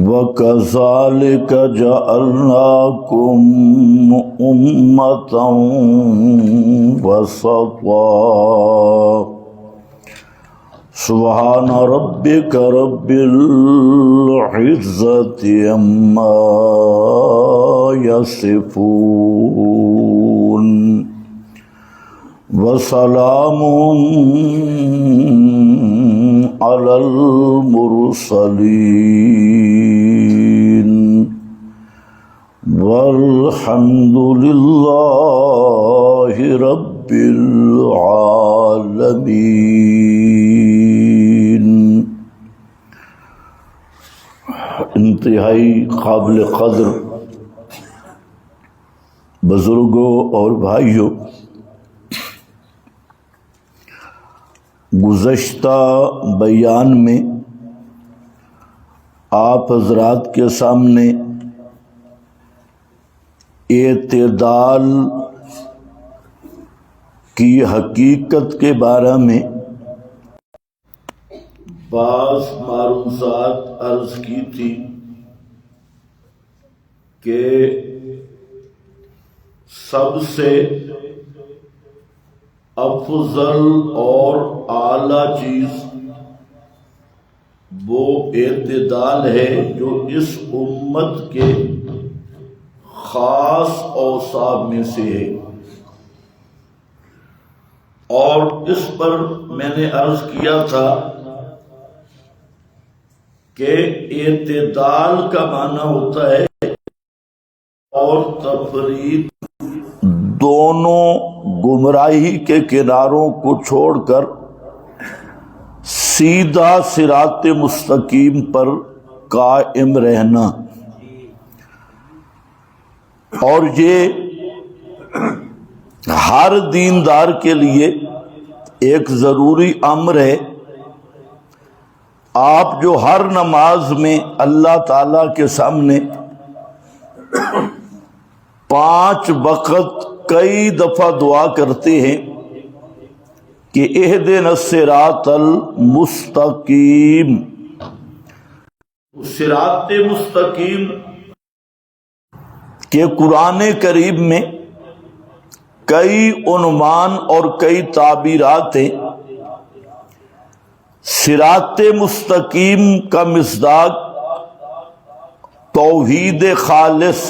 وَكَذَلِكَ جَعَلْنَاكُمْ أُمَّةً وَسَطًا سبحان ربك رب العزة عما يصفون وسلام على المرسلين والحمد لله رب العالمين۔ انتہائی قابل قدر بزرگوں اور بھائیوں، گزشتہ بیان میں آپ حضرات کے سامنے اعتدال کی حقیقت کے بارے میں بعض معروضات عرض کی تھی کہ سب سے افضل اور اعلیٰ چیز وہ اعتدال ہے جو اس امت کے خاص اوصاف میں سے ہے، اور اس پر میں نے عرض کیا تھا کہ اعتدال کا معنی ہوتا ہے اور تفرید، دونوں گمراہی کے کناروں کو چھوڑ کر سیدھا صراط مستقیم پر قائم رہنا، اور یہ ہر دیندار کے لیے ایک ضروری امر ہے۔ آپ جو ہر نماز میں اللہ تعالی کے سامنے 5 وقت کئی دفعہ دعا کرتے ہیں کہ اہدنا الصراط المستقیم، صراط مستقیم کہ قرآن کریم میں کئی عنوان اور کئی تعبیرات ہیں۔ صراط مستقیم کا مصداق توحید خالص،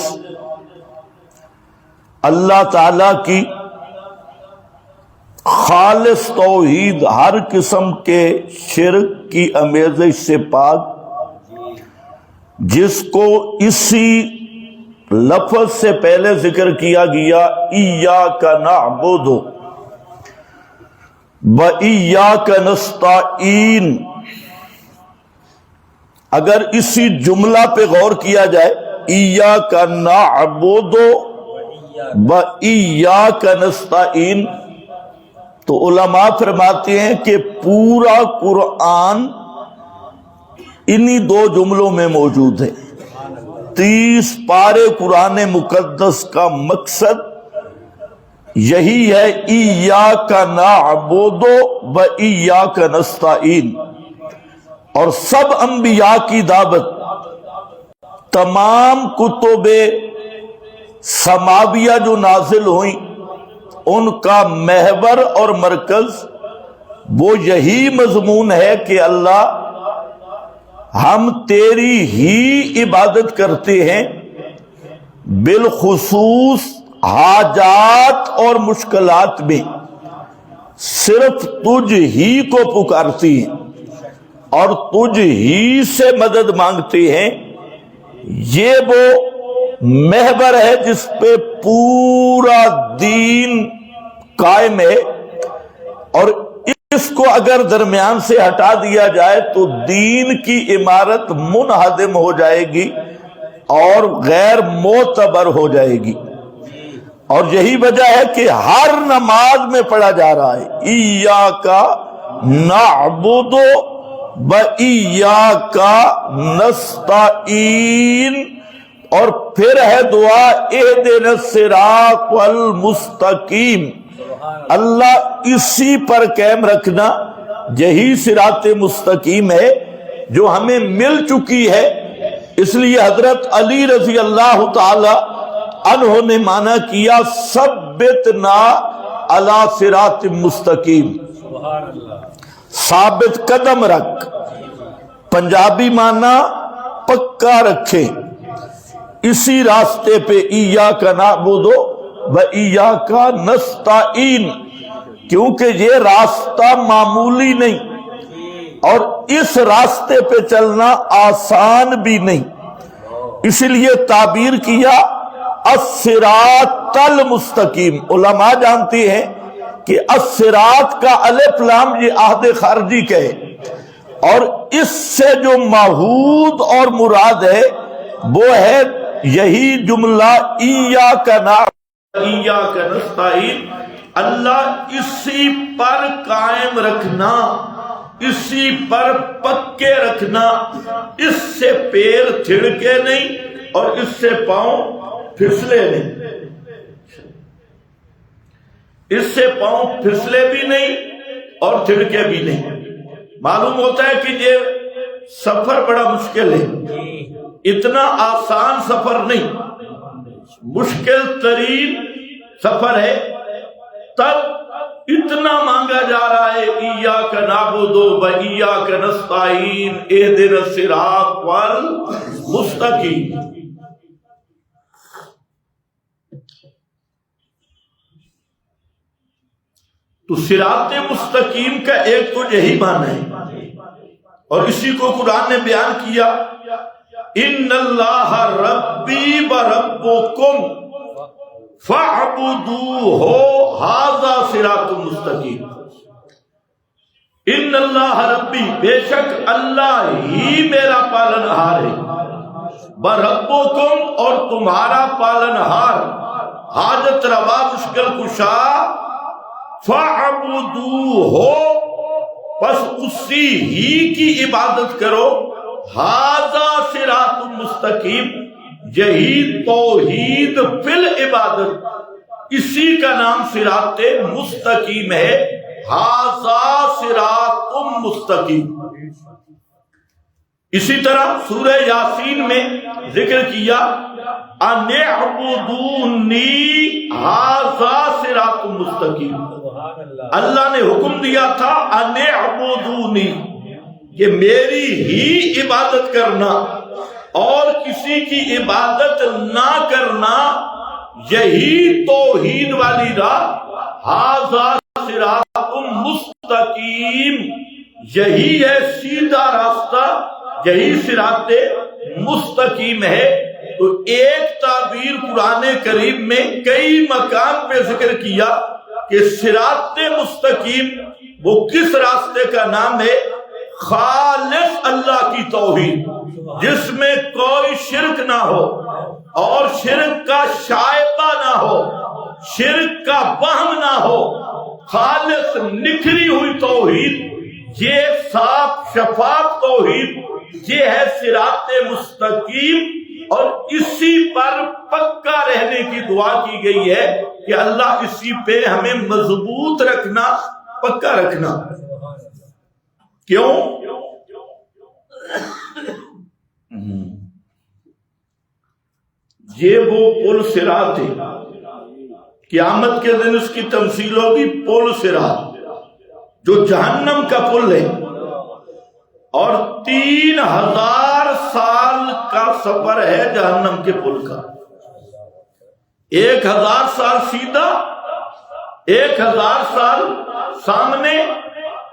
اللہ تعالی کی خالص توحید، ہر قسم کے شرک کی آمیزش سے پاک، جس کو اسی لفظ سے پہلے ذکر کیا گیا ایاک نعبد و ایاک نستعین۔ اگر اسی جملہ پہ غور کیا جائے، ایاک نعبد و ایاک نستعین، تو علماء فرماتے ہیں کہ پورا قرآن انہی 2 جملوں میں موجود ہے۔ 30 پارے قرآن مقدس کا مقصد یہی ہے، ایاک نعبد و ایاک نستعین۔ اور سب انبیاء کی دعوت، تمام کتب سماویہ جو نازل ہوئیں، ان کا محور اور مرکز وہ یہی مضمون ہے کہ اللہ ہم تیری ہی عبادت کرتے ہیں، بالخصوص حاجات اور مشکلات میں صرف تجھ ہی کو پکارتی ہیں اور تجھ ہی سے مدد مانگتے ہیں۔ یہ وہ محور ہے جس پہ پورا دین قائم ہے، اور اس کو اگر درمیان سے ہٹا دیا جائے تو دین کی عمارت منہدم ہو جائے گی اور غیر معتبر ہو جائے گی۔ اور یہی وجہ ہے کہ ہر نماز میں پڑھا جا رہا ہے ایاک نعبد و ایاک نستعین، اور پھر ہے دعا اہدنا الصراط المستقیم، اللہ اسی پر قائم رکھنا یہی صراط مستقیم ہے جو ہمیں مل چکی ہے۔ اس لیے حضرت علی رضی اللہ تعالی عنہ نے مانا کیا ثبتنا علی صراط مستقیم، ثابت قدم رکھ، پنجابی مانا پکا رکھے اسی راستے پہ، ایاک نعبد و ایاک نستعین، کیونکہ یہ راستہ معمولی نہیں اور اس راستے پہ چلنا آسان بھی نہیں، اس لیے تعبیر کیا الصراط المستقیم۔ علماء جانتی ہیں کہ الصراط کا الف لام یہ عہد خارجی کا ہے، اور اس سے جو معہود اور مراد ہے وہ ہے یہی جملہ ایاک نعبد و ایاک نستعین، اللہ اسی پر قائم رکھنا، اسی پر پکے رکھنا، اس سے پیر تھڑکے نہیں اور اس سے پاؤں پھسلے نہیں، اس سے پاؤں پھسلے بھی نہیں اور تھڑکے بھی نہیں۔ معلوم ہوتا ہے کہ یہ سفر بڑا مشکل ہے، اتنا آسان سفر نہیں، مشکل ترین سفر ہے، تب اتنا مانگا جا رہا ہے ایاک نعبد و ایاک نستعین اہدنا الصراط المستقیم۔ تو صراط مستقیم کا ایک تو یہی معنی ہے، اور اسی کو قرآن نے بیان کیا ان اللہ ربی و ربکم فاعبدوہ ھذا صراط مستقیم۔ ان اللہ ربی، بے شک اللہ ہی میرا پالنہار ہے، و ربکم، اور تمہارا پالنہار، حاجت روا مشکل کشا، فاعبدوہ، پس اسی ہی کی عبادت کرو، ھذا صراط مستقیم، یہی توحید فی العبادت، اسی کا نام صراط مستقیم ہے، ھذا صراط مستقیم۔ اسی طرح سورہ یاسین میں ذکر کیا ان اعبدونی ھذا صراط مستقیم، اللہ نے حکم دیا تھا ان اعبدونی، کہ میری ہی عبادت کرنا اور کسی کی عبادت نہ کرنا، یہی توحید والی راہ، ھذا صراط مستقیم، یہی ہے سیدھا راستہ، یہی صراط مستقیم ہے۔ تو ایک تعبیر قرآن کریم میں کئی مقام پہ ذکر کیا کہ صراط مستقیم وہ کس راستے کا نام ہے؟ خالص اللہ کی توحید، جس میں کوئی شرک نہ ہو اور شرک کا شائبہ نہ ہو، شرک کا وہم نہ ہو، خالص نکھری ہوئی توحید، یہ صاف شفاف توحید، یہ ہے صراط مستقیم، اور اسی پر پکا رہنے کی دعا کی گئی ہے کہ اللہ اسی پہ ہمیں مضبوط رکھنا، پکا رکھنا۔ کیوں؟ یہ وہ پل صراط ہے، قیامت کے دن اس کی تمثیل ہوگی پل صراط، جو جہنم کا پل ہے، اور 3000 سال کا سفر ہے جہنم کے پل کا، 1000 سال سیدھا، 1000 سال سامنے،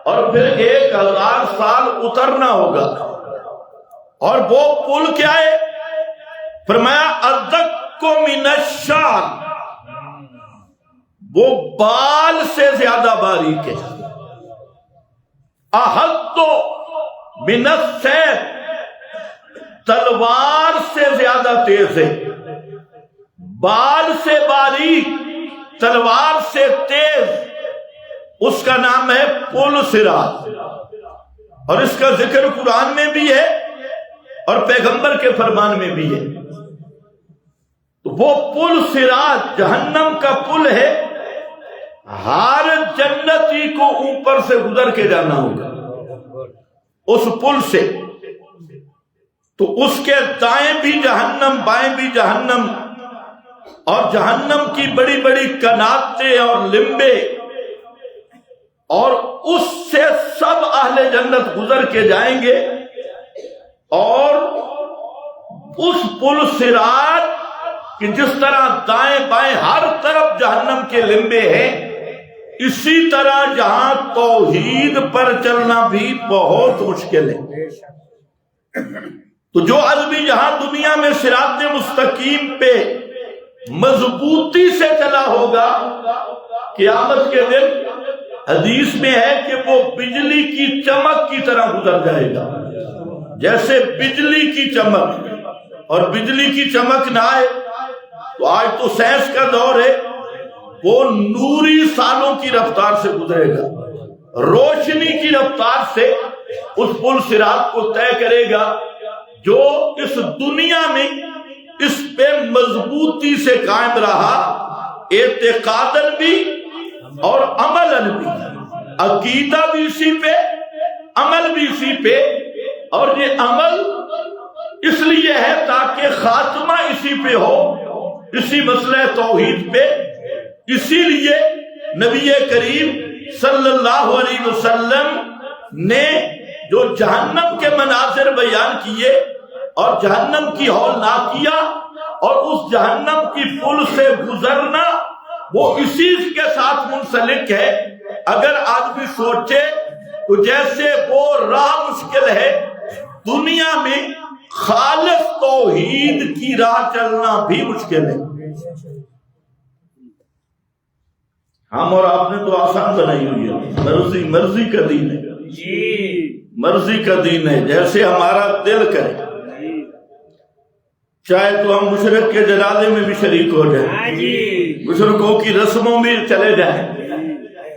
اور پھر 1000 سال اترنا ہوگا۔ اور وہ پل کیا ہے؟ فرمایا ادق من الشعر، وہ بال سے زیادہ باریک ہے، احد من السیف، تلوار سے زیادہ تیز ہے، بال سے باریک، تلوار سے تیز، اس کا نام ہے پل صراط، اور اس کا ذکر قرآن میں بھی ہے اور پیغمبر کے فرمان میں بھی ہے۔ تو وہ پل صراط جہنم کا پل ہے، ہر جنتی کو اوپر سے گزر کے جانا ہوگا اس پل سے، تو اس کے دائیں بھی جہنم بائیں بھی جہنم، اور جہنم کی بڑی بڑی کناتیں اور لمبے، اور اس سے سب اہل جنت گزر کے جائیں گے، اور اس پل صراط کہ جس طرح دائیں بائیں ہر طرف جہنم کے لمبے ہیں، اسی طرح جہاں توحید پر چلنا بھی بہت مشکل ہے۔ تو جو آدمی جہاں دنیا میں صراط مستقیم پہ مضبوطی سے چلا ہوگا، قیامت کے دن حدیث میں ہے کہ وہ بجلی کی چمک کی طرح گزر جائے گا، جیسے بجلی کی چمک، اور بجلی کی چمک نہ آئے تو آج تو سائنس کا دور ہے، وہ نوری سالوں کی رفتار سے گزرے گا، روشنی کی رفتار سے اس پل صراط کو طے کرے گا۔ جو اس دنیا میں اس پہ مضبوطی سے قائم رہا، اعتقاداً بھی اور عملاً بھی، عقیدہ بھی اسی پہ، عمل بھی اسی پہ، اور یہ عمل اس لیے ہے تاکہ خاتمہ اسی پہ ہو، اسی مسئلہ توحید پہ۔ اسی لیے نبی کریم صلی اللہ علیہ وسلم نے جو جہنم کے مناظر بیان کیے اور جہنم کی ہولناکیاں اور اس جہنم کی پل سے گزرنا، وہ اسی کے ساتھ منسلک ہے۔ اگر آدمی سوچے تو جیسے وہ راہ مشکل ہے، دنیا میں خالص توحید کی راہ چلنا بھی مشکل ہے۔ ہم اور آپ نے تو آسان بنائی ہوئی ہے، مرضی کا دین ہے، مرضی کا دین ہے، جیسے ہمارا دل کرے۔ چاہے تو ہم مشرک کے جنازے میں بھی شریک ہو جائیں، مشرکوں کی رسموں میں چلے جائیں،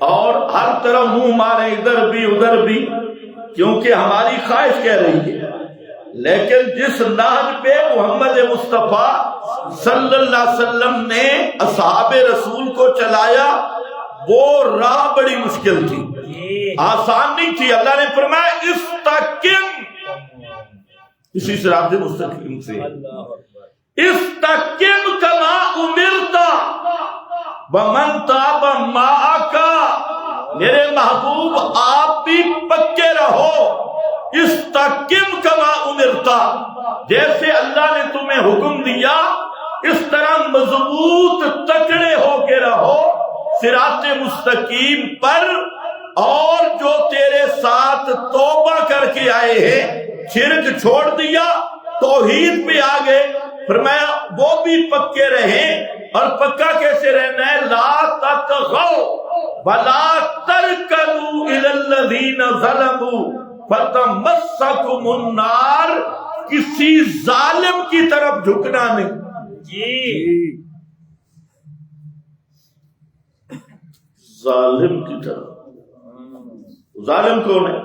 اور ہر طرف منہ مارے ادھر بھی ادھر بھی، کیونکہ ہماری خواہش کہہ رہی ہے۔ لیکن جس نہج پہ محمد مصطفیٰ صلی اللہ علیہ وسلم نے اصحاب رسول کو چلایا، وہ راہ بڑی مشکل تھی، آسان نہیں تھی۔ اللہ نے فرمایا استقم، اسی صراط مستقیم سے، استقم کما امرت ومن تاب معک، میرے محبوب آپ بھی پکے رہو، استقم کما امرت، جیسے اللہ نے تمہیں حکم دیا اس طرح مضبوط تکڑے ہو کے رہو صراط مستقیم پر۔ اور جو تیرے ساتھ توبہ کر کے آئے ہیں، شرک چھوڑ دیا، توحید پہ آ گئے، فرمایا وہ بھی پکے رہیں۔ اور پکا کیسے رہنا ہے؟ لا تطغوا ولا ترکنوا الی الذین ظلموا فتمسکم النار، کسی ظالم کی طرف جھکنا نہیں۔ ظالم کی طرف، ظالم کون ہے؟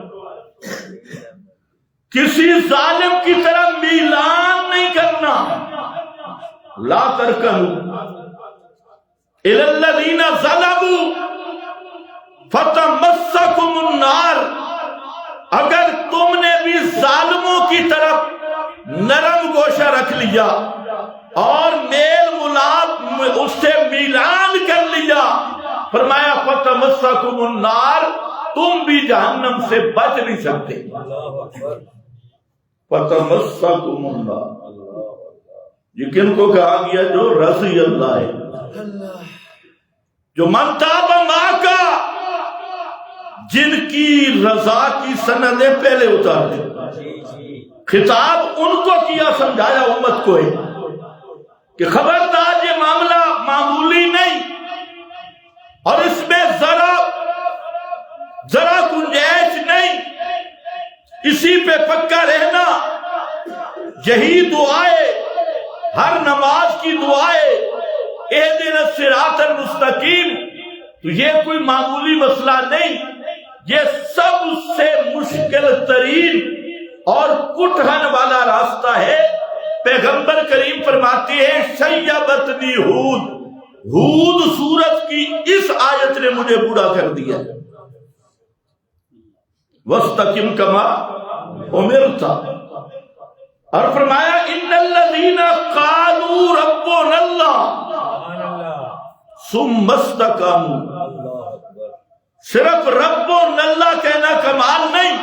کسی ظالم کی طرف میلان نہیں کرنا۔ لا ترکنوا الی الذین ظلموا فتمسکم النار، اگر تم نے بھی ظالموں کی طرف نرم گوشہ رکھ لیا اور میل ملاپ اس سے میلان کر لیا، فرمایا فتمسکم النار، تم بھی جہنم سے بچ نہیں سکتے۔ فتمسکم النار، یہ کن کو کہا گیا؟ جو رضی اللہ ہے، جو من تاب معک، جن کی رضا کی سندیں پہلے اتار دیں۔ خطاب ان کو کیا، سمجھایا امت کو ہے کہ خبردار یہ معاملہ معمولی نہیں، اور اس میں ذرا گنجائش نہیں، اسی پہ پکا رہنا۔ یہی دعائیں ہر نماز کی دعائیں، اہدنا الصراط المستقیم، تو یہ کوئی معمولی مسئلہ نہیں، یہ سب سے مشکل ترین اور کٹھن والا راستہ ہے۔ پیغمبر کریم فرماتے ہیں شیبتنی ہود ہود سورت کی اس آیت نے مجھے بوڑھا کر دیا. وَاسْتَقِمْ كَمَا أُمِرْتَ. اور فرمایا ان الذین قالوا ربنا اللہ ثم استقاموا. صرف ربنا اللہ کہنا کمال نہیں،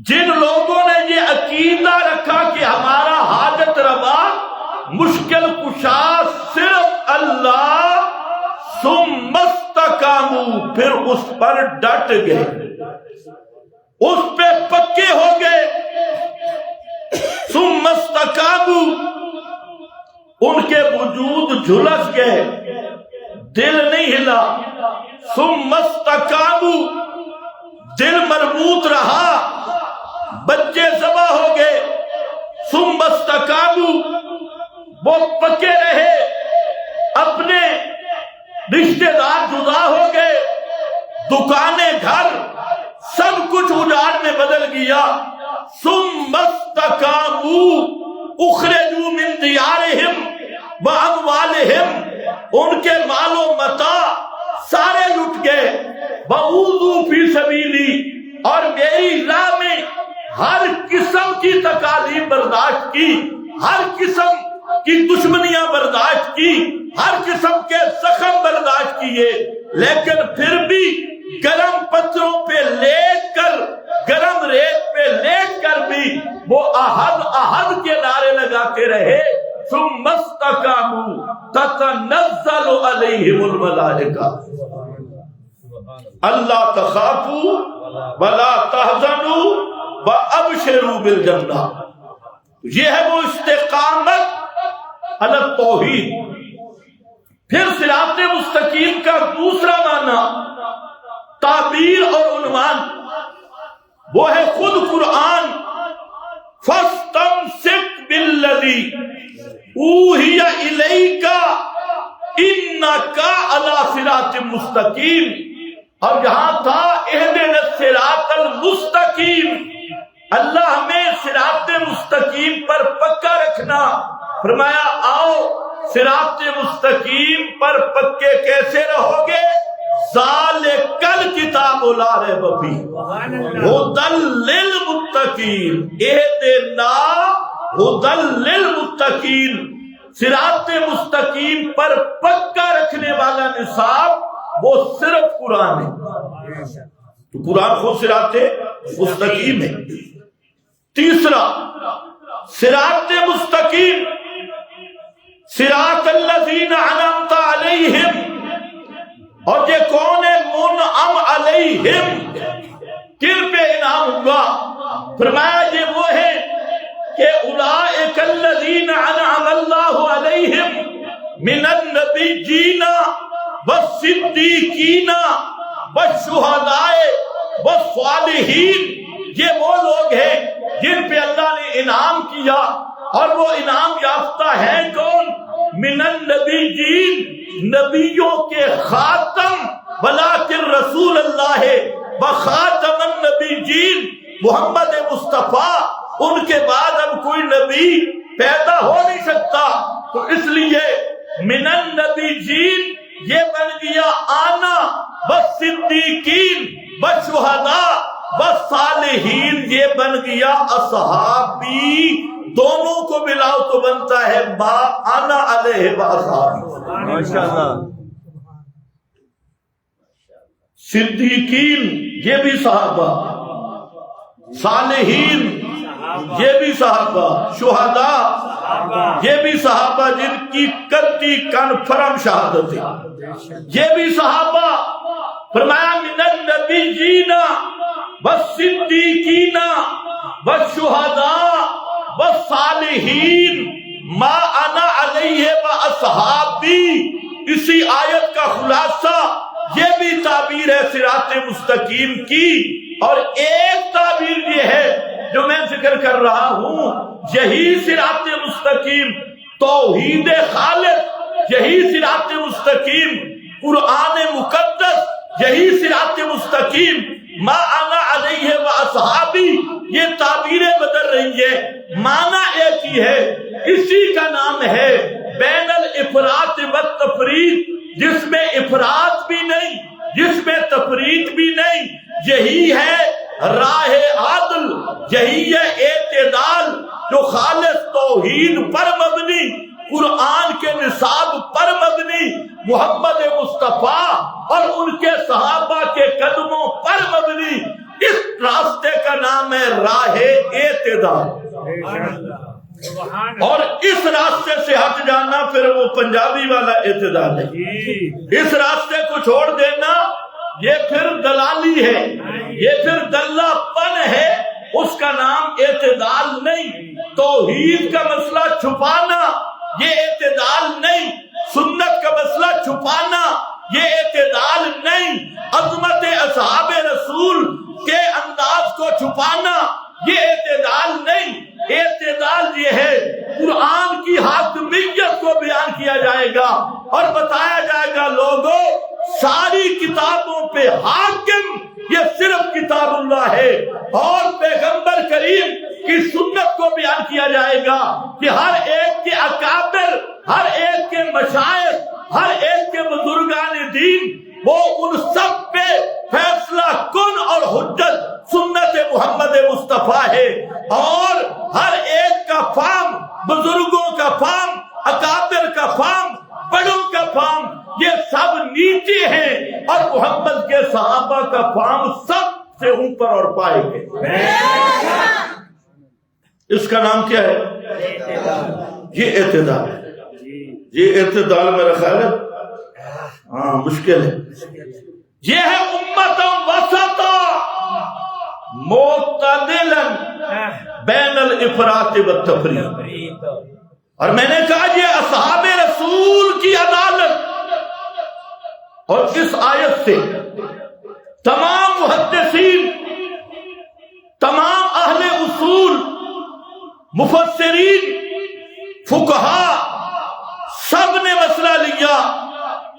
جن لوگوں نے یہ عقیدہ رکھا کہ ہمارا حاجت روا مشکل کشا صرف اللہ، ثم استقاموا، پھر اس پر ڈٹ گئے، اس پہ پکے ہو گئے. ثم استقاموا، ان کے وجود جھلس گئے، دل نہیں ہلا. ثم استقاموا، دل مربوط رہا، بچے ذبح ہو گئے. ثم استقاموا، وہ پکے رہے، اپنے رشتے دار جدا ہو گئے، دکانیں گھر سب کچھ اجاڑ میں بدل گیا. ثم استقاموا اخرجوا من دیارہم واموالہم، ان کے مال و متاع سارے لٹ گئے. وَأُوذُوا فِي سَبِيلِي، اور میری راہ میں ہر قسم کی تکالیف برداشت کی، ہر قسم کی دشمنیاں برداشت کی، ہر قسم کے زخم برداشت کیے، لیکن پھر بھی گرم پتھروں پہ لیٹ کر، گرم ریت پہ لیٹ کر بھی وہ احد احد کے نعرے لگاتے رہے. ثم استقاموا تتنزل علیہم الملائکہ اللہ تخافوا ولا تحزنوا وابشروا بالجنہ. یہ ہے وہ استقامت علی التوحید. پھر صراط مستقیم کا دوسرا معنی، تعبیر اور عنوان، وہ ہے خود قرآن. فاستمسک بالذی اوحی الیک انک علی صراط مستقیم. اور یہاں تھا اہدنا الصراط المستقیم، اللہ ہمیں صراط مستقیم پر پکا رکھنا. فرمایا آؤ صراط مستقیم پر پکے کیسے رہو گے؟ ذالک الکتاب لا ریب فیہ ھدی للمتقین. اہدنا ھدی للمتقین، صراط مستقیم پر پکا رکھنے والا نصاب وہ صرف قرآن ہے. تو قرآن خود صراط مستقیم ہے. تیسرا صراط مستقیم، صراط الذین انعمت علیہم. اور یہ کون ہے؟ منعم علیہم، کن پہ انعام ہوا؟ فرمایا یہ وہ ہے کہ اولئک الذین انعم اللہ علیہم من النبیین والصدیقین والشہداء والصالحین. یہ وہ لوگ ہیں جن پہ اللہ نے انعام کیا، اور وہ انعام یافتہ ہیں کون؟ من النبیین، نبیوں کے خاتم، ولکن رسول اللہ وخاتم النبیین، محمد مصطفیٰ، ان کے بعد اب کوئی نبی پیدا ہو نہیں سکتا. تو اس لیے من النبیین یہ بن گیا آنا، والصدیقین والشہداء والصالحین یہ بن گیا اصحابی. دونوں کو ملاؤ تو بنتا ہے ما انا علیہ واصحابی. ماشاءاللہ. صدیقین یہ بھی صحابہ، صالحین یہ بھی صحابہ، شہداء یہ بھی صحابہ جن کی قطعی کنفرم شہادت ہے، یہ بھی صحابہ. فرمایا من النبیین والصدیقین والشہداء والصالحین ما انا علیہ واصحابی. اسی آیت کا خلاصہ یہ بھی تعبیر ہے صراط مستقیم کی. اور ایک تعبیر یہ ہے جو میں ذکر کر رہا ہوں، یہی صراط مستقیم توحید خالق، یہی صراط مستقیم قرآن مقدس، یہی صراط مستقیم ما انا علیہ واصحابی. یہ تعبیریں بدل رہی ہے، معنی ایک ہی ہے، اسی کا نام ہے بین الافراط والتفریط، جس میں افراط بھی نہیں جس میں تفریط بھی نہیں، یہی ہے راہ عادل، یہی ہے اعتدال جو خالص توحید پر مبنی، قرآن کے نصاب پر مبنی، محمد مصطفیٰ اور ان کے صحابہ کے قدموں پر مبنی، اس راستے کا نام ہے راہ اعتدال۔ اور اس راستے سے ہٹ جانا پھر وہ پنجابی والا اعتدال ہے، اس راستے کو چھوڑ دینا یہ پھر دلالی ہے، یہ پھر دلہ پن ہے، اس کا نام اعتدال نہیں۔ توحید کا مسئلہ چھپانا یہ اعتدال نہیں، سنت کا مسئلہ چھپانا یہ اعتدال نہیں، عظمت اصحاب رسول کے انداز کو چھپانا یہ اعتدال نہیں۔ اعتدال یہ ہے قرآن کی حاکمیت کو بیان کیا جائے گا اور بتایا جائے گا لوگوں ساری کتابوں پہ حاکم یہ صرف کتاب اللہ ہے، اور پیغمبر کریم کی سنت کو بیان کیا جائے گا کہ ہر ایک کے اکابر، ہر ایک کے مشائخ، ہر ایک کے بزرگان دین وہ ان سب پہ فیصلہ کن اور حجت سنت محمد مصطفیٰ ہے، اور ہر ایک کا فام، بزرگوں کا فام، اکابر کا فام، بڑوں کا فام، یہ سب نیچے ہیں، اور محمد کے صحابہ کا فام سب سے اوپر اور پائے گئے۔ اس کا نام کیا ہے؟ یہ اعتدال ہے، یہ اعتدال میرا خیال ہے مشکل ہے۔ یہ ہے امتا وسطا معتدلا بین الافراط والتفریط، اور میں نے کہا یہ اصحاب رسول کی عدالت، اور اس آیت سے تمام محدثین، تمام اہل اصول، مفسرین، فقہاء سب نے مسئلہ لیا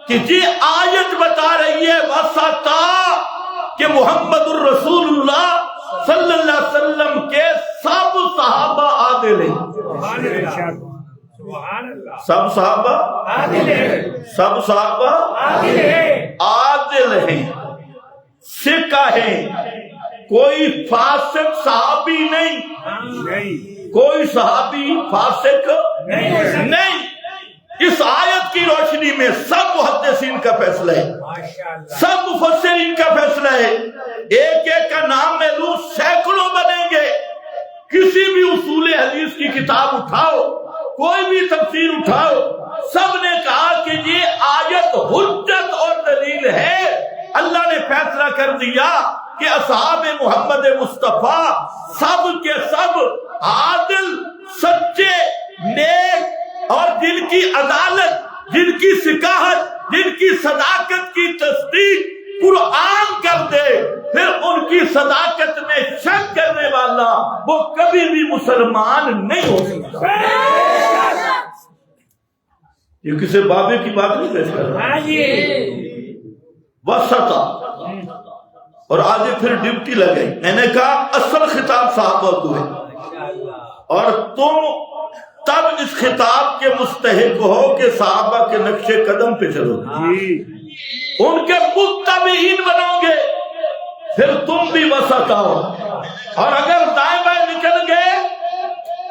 کہ یہ آیت بتا رہی ہے وسطا کہ محمد الرسول اللہ صلی اللہ علیہ وسلم کے سب صحابہ عادل ہیں، سب صحابہ سب صحابہ عادل ہیں، ثقہ ہیں، کوئی فاسق صحابی نہیں، کوئی صحابی فاسق نہیں۔ اس آیت کی روشنی میں سب محدثین کا فیصلہ ہے، سب مفسرین کا فیصلہ ہے، ایک ایک کا نام میں لوں سینکڑوں بنیں گے، کسی بھی اصول حدیث کی کتاب اٹھاؤ، کوئی بھی تفسیر اٹھاؤ، سب نے کہا کہ یہ آیت حجت اور دلیل ہے۔ اللہ نے فیصلہ کر دیا کہ اصحاب محمد مصطفیٰ سب کے سب عادل، سچے، نیک، اور جن کی عدالت، جن کی ثقافت، جن کی صداقت کی تصدیق قرآن کر دے، پھر ان کی صداقت میں شک کرنے والا وہ کبھی بھی مسلمان نہیں ہو سکتا۔ یہ کسی بابے کی بات نہیں پیش کر رہا، وسطا، اور آگے پھر ڈیوٹی لگے۔ میں نے کہا اصل خطاب صحابہ کو ہے، اور تم تب اس خطاب کے مستحق ہو کہ صحابہ کے نقش قدم پہ چلو گے، ان کے متبعین بنو گے، پھر تم بھی وسطا ہو، اور اگر دائیں بائیں نکل گئے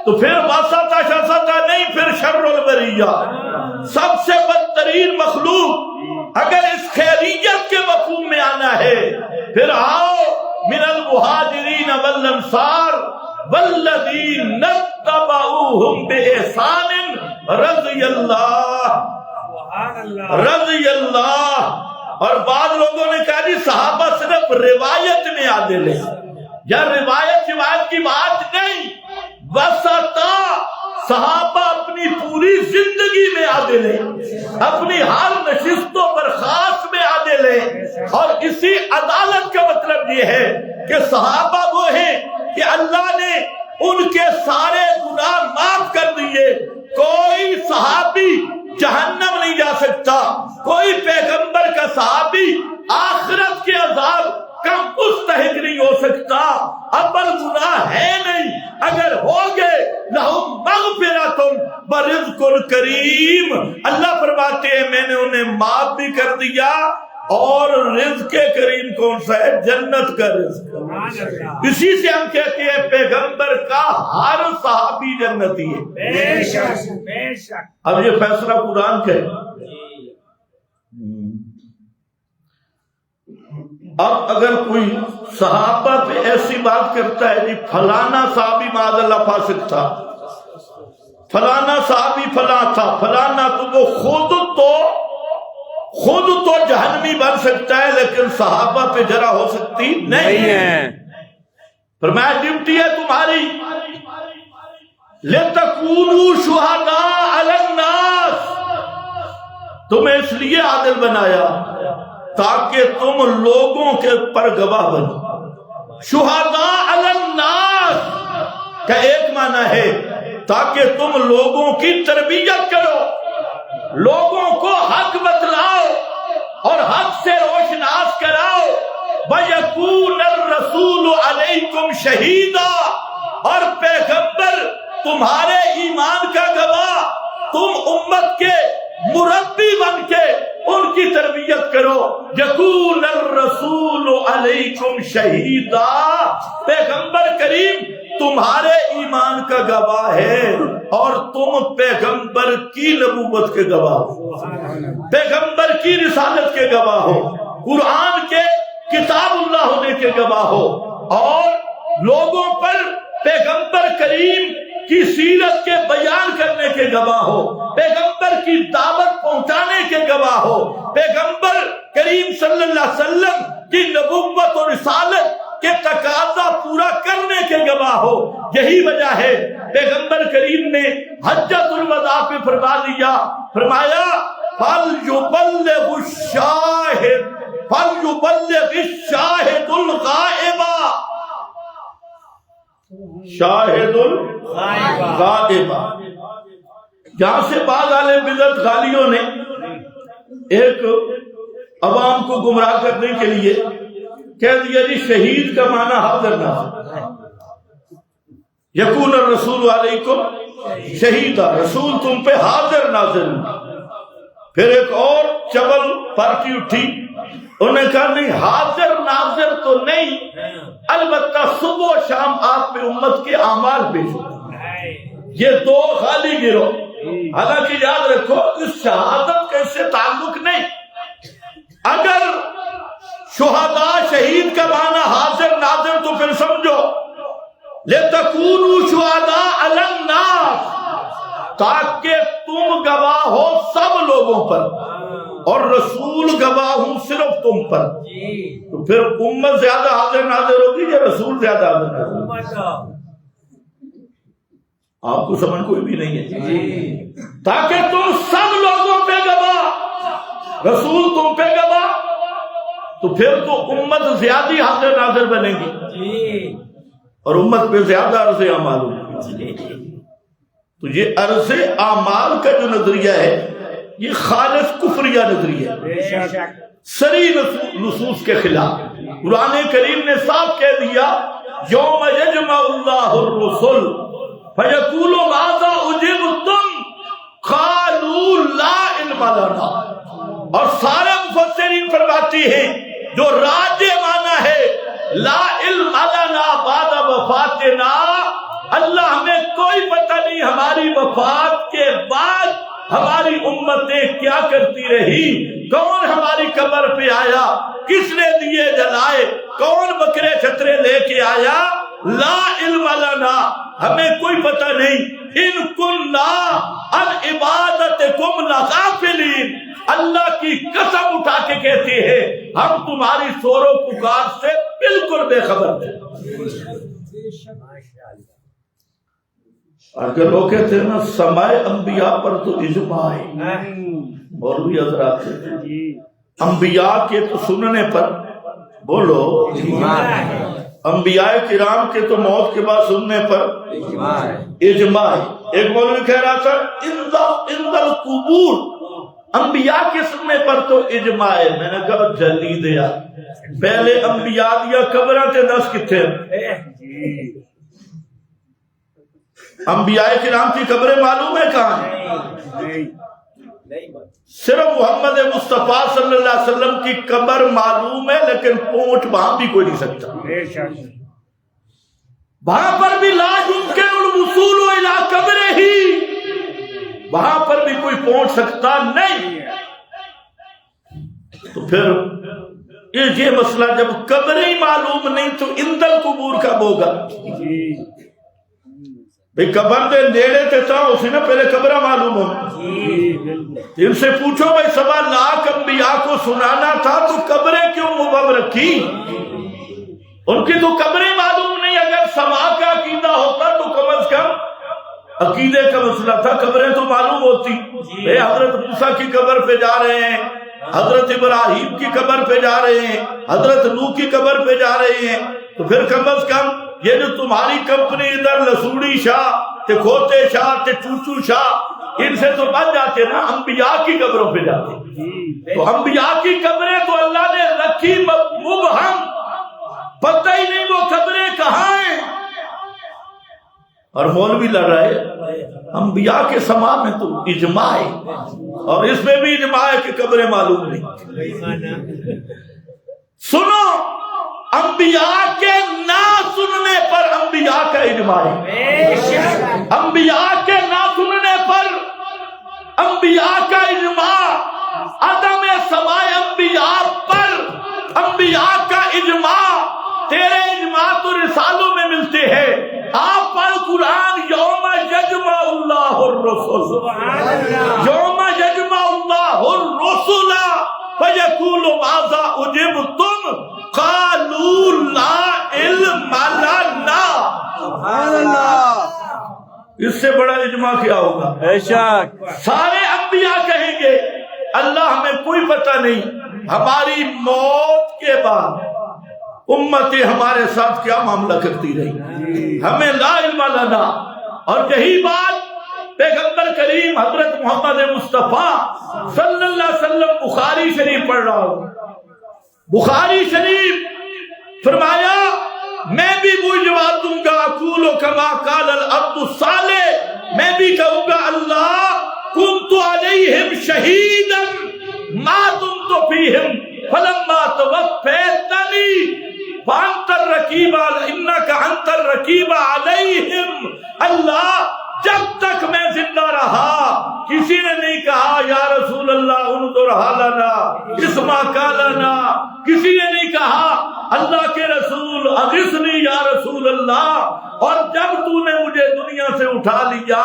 تو پھر وسطا شسطا نہیں، پھر شر البریہ، سب سے بدترین مخلوق۔ اگر اس خیریت کے مفہوم میں آنا ہے پھر آؤ من المہاجرین والانصار والذین اتبعوہم بإحسان رضی اللہ۔ اور بعض لوگوں نے کہا جی صحابہ صرف روایت میں عادل ہیں، یا روایت کی بات نہیں، وسطا صحابہ اپنی پوری زندگی میں عادل ہیں، اپنی ہر نشست و برخاست میں عادل ہیں، اور اسی عدالت کا مطلب یہ ہے کہ صحابہ وہ ہیں کہ اللہ نے ان کے سارے گناہ معاف کر دیے، کوئی صحابی جہنم نہیں جا سکتا، کوئی پیغمبر کا صحابی آخرت کے عذاب کا مستحق نہیں ہو سکتا، اول گناہ ہے نہیں، اگر ہوگے لہم مغفرۃ برزق کریم، اللہ فرماتے ہیں میں نے انہیں معاف بھی کر دیا، اور رزق کریم کون سا ہے؟ جنت کا رزق۔ اسی سے ہم کہتے ہیں پیغمبر کا ہر صحابی جنتی ہے، بے شک بے شک۔ اب یہ فیصلہ قرآن کا ہے۔ اب اگر کوئی صحابہ پہ ایسی بات کرتا ہے جی فلانا صحابی معاذ اللہ فاسق تھا، فلانا صحابی فلاں تھا، فلانا، تو وہ خود تو جہنمی بن سکتا ہے لیکن صحابہ پہ جرا ہو سکتی نہیں ہے۔ فرمایا ڈیوٹی ہے تمہاری، لِتَكُونُوا شُهَدَاءَ عَلَى النَّاسِ، تمہیں اس لیے عادل بنایا تاکہ تم لوگوں کے پر گواہ بنو۔ شہداء علی الناس کا ایک معنی ہے تاکہ تم لوگوں کی تربیت کرو، لوگوں کو حق بتلاؤ اور حق سے روشناس کراؤ۔ وَيَكُونَ الرَّسُولُ عَلَيْكُمْ شَهِيدًا، اور پیغمبر تمہارے ایمان کا گواہ، تم امت کے مربی بن کے ان کی تربیت کرو۔ یکون الرسول علیکم شہیدا، پیغمبر کریم تمہارے ایمان کا گواہ ہے اور تم پیغمبر کی نبوت کے گواہ ہو، پیغمبر کی رسالت کے گواہ ہو، قرآن کے کتاب اللہ ہونے کے گواہ ہو، اور لوگوں پر پیغمبر کریم کی سیرت کے بیان کرنے کے گواہ ہو، پیغمبر کی دعوت پہنچانے کے گواہ ہو، پیغمبر کریم صلی اللہ علیہ وسلم کی نبوت اور رسالت کے تقاضا پورا کرنے کے گواہ ہو۔ یہی وجہ ہے پیغمبر کریم نے حجۃ الوداع پہ فرما دیا، فرمایا فَلْيُبَلِّغُ الشَّاهِدُ الْغَائِبَ، شاہد الغائبہ۔ جہاں سے بعض اہل بدعت غالیوں نے ایک عوام کو گمراہ کرنے کے لیے کہہ دیا جی شہید کا معنی حاضر ناظر، یکون الرسول علیکم شہیدا، رسول تم پہ حاضر ناظر۔ پھر ایک اور چبل پارٹی اٹھی، انہوں نے کہا نہیں حاضر ناظر تو نہیں، البتہ صبح و شام آپ پہ امت کے اعمال پیش ہوتے۔ یہ دو خالی گروہ، حالانکہ یاد رکھو اس شہادت کا اس سے تعلق نہیں۔ اگر شہداء شہید کا معنی حاضر ناظر تو پھر سمجھو لِتَكُونُوا شُهَدَاءَ عَلَى النَّاسِ، تاکہ تم گواہ ہو سب لوگوں پر اور رسول گواہ ہوں صرف تم پر۔ تو پھر امت زیادہ حاضر ناظر ہوگی یا رسول زیادہ حاضر ناظر ہوگی؟ آپ کو سمجھ کوئی بھی نہیں ہے۔ تاکہ تم سب لوگوں پہ گواہ، رسول تم پہ گواہ، تو پھر تو امت زیادہ حاضر ناظر بنے گی اور امت پہ زیادہ عرض اعمال ہوگی۔ تو یہ عرض اعمال کا جو نظریہ ہے یہ خالص کفریہ نظریہ ہے، سری نصوص کے خلاف۔ قرآن کریم نے صاف کہہ دیا یوم یجمع اللہ الرسل فیقول ماذا اجبتم قالوا لا علم لنا، اور سارے مفسرین فرماتی ہیں جو راجع معنی ہے لا علم لنا بعد وفاتنا، اللہ ہمیں کوئی پتہ نہیں ہماری وفات کے بعد ہماری امتیں کیا کرتی رہی، کون ہماری قبر پہ آیا، کس نے دیے جلائے، کون بکرے چھترے لے کے آیا، لا علم لنا، ہمیں کوئی پتہ نہیں۔ ان کننا عن عبادتکم لغافلین، اللہ کی قسم اٹھا کے کہتے ہیں ہم تمہاری شور و پکار سے بالکل بے خبر تھے۔ اگر لوگ کہتے ہیں نا سمائے انبیاء پر تو اجماع ہے، مولوی حضرات انبیاء کے تو سننے پر بولو انبیاء کرام کے تو موت کے بعد سننے پر اجماع ہے۔ ایک مولوی کہہ رہا تھا عند القبور انبیاء کے سننے پر تو اجماع ہے۔ میں نے کہا جلدی دیا، پہلے انبیاء دیا قبریں تے دس کتنے انبیاء کرام کی قبریں معلوم ہے کہاں ہیں؟ صرف محمد مصطفیٰ صلی اللہ علیہ وسلم کی قبر معلوم ہے، لیکن پونچھ وہاں بھی کوئی نہیں سکتا۔ وہاں پر بھی لا يمكن الوصول الى قبرہ ہی، وہاں پر بھی کوئی پہنچ سکتا نہیں۔ تو پھر یہ مسئلہ جب قبر ہی معلوم نہیں تو اندل قبور کب ہوگا؟ بھئی قبر دے نیڑے تے تھا اسی نے پہلے قبرہ معلوم ہو۔ ان سے پوچھو بھئی 1.25 لاکھ انبیاء کو سنانا تھا تو قبریں کیوں مبہم رکھی؟ ان کی تو قبریں معلوم نہیں۔ اگر سما کا عقیدہ ہوتا تو کم از کم عقیدے کا مسئلہ تھا، قبریں تو معلوم ہوتی۔ اے حضرت موسیٰ کی قبر پہ جا رہے ہیں، حضرت ابراہیم کی قبر پہ جا رہے ہیں، حضرت نوح کی قبر پہ جا رہے ہیں، تو پھر کم از کم یہ جو تمہاری کمپنی ادھر لسوڑی شاہ تے کھوتے شاہ تے چوچو شاہ، ان سے تو بچ جاتے نا، انبیاء کی قبروں پہ جاتے۔ تو انبیاء کی قبریں تو اللہ نے رکھی مبہم، پتہ ہی نہیں وہ قبریں کہاں ہیں۔ اور مولوی لڑ رہے انبیاء کے سما میں تو اجماع ہے، اور اس میں بھی اجماع ہے کہ قبریں معلوم نہیں۔ سنو، انبیاء کے نہ سننے پر انبیاء کا اجماع ہے، انبیاء کے نہ سننے پر انبیاء کا اجماع، عدم سماع انبیاء پر انبیاء کا اجماع۔ تیرے اجماع تو رسالوں میں ملتے ہیں۔ آپ پر قرآن یوم یجمع اللہ الرسل، یوم یجمع اللہ الرسل فیقول ماذا اجبتم قالوا لا علم لنا۔ سبحان اللہ، اس سے بڑا اجماع کیا ہوگا؟ بے شک سارے انبیاء کہیں گے اللہ ہمیں کوئی پتہ نہیں، ہماری موت کے بعد امتیں ہمارے ساتھ کیا معاملہ کرتی رہی، ہمیں لا علم لنا۔ اور یہی بات پیغمبر کریم حضرت محمد مصطفیٰ صلی اللہ علیہ وسلم بخاری شریف پڑھ رہا ہوں، بخاری شریف فرمایا میں بھی وہی جواب دوں گا، اقول کما قال العبد الصالح، میں بھی کہوں گا اللہ کنت علیہم شہیدا ما دمت فیہم فلما توفیتنی فانت الرقیب انک انت الرقیب علیہم۔ اللہ جب تک میں زندہ رہا کسی نے نہیں کہا یا رسول اللہ انظر حالنا اسمع قالنا، کسی نے نہیں کہا اللہ کے رسول اغثنی یا رسول اللہ۔ اور جب تو نے مجھے دنیا سے اٹھا لیا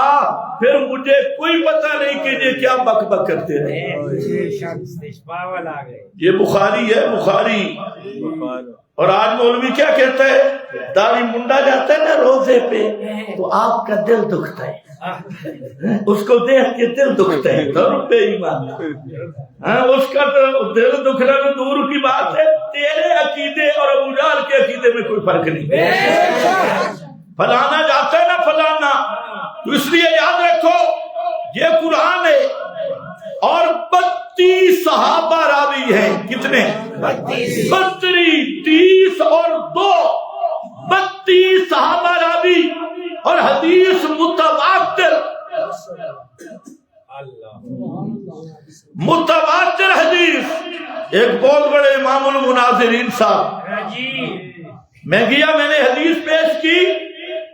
پھر مجھے کوئی پتہ نہیں کہ یہ کیا بک بک کرتے رہے۔ یہ بخاری ہے، بخاری۔ اور آج مولوی کیا کہتا ہے، داڑھی منڈا جاتا ہے نا روزے پہ تو آپ کا دل دکھتا ہے، اس کو دیکھ کے دل دکھتا ہے، تو روپے ایمان، اس کا دل دکھنا تو دور کی بات ہے، تیرے عقیدے اور ابو جہل کے عقیدے میں کوئی فرق نہیں۔ فلانا جاتا ہے نا فلانا، تو اس لیے یاد رکھو یہ قرآن ہے، اور 32 صحابہ راوی ہیں، کتنے؟ 32، 30 اور 2، 32 صحابہ راوی، اور حدیث متواتر، متواتر حدیث۔ ایک بہت بڑے امام المناظرین صاحب، میں گیا، میں نے حدیث پیش کی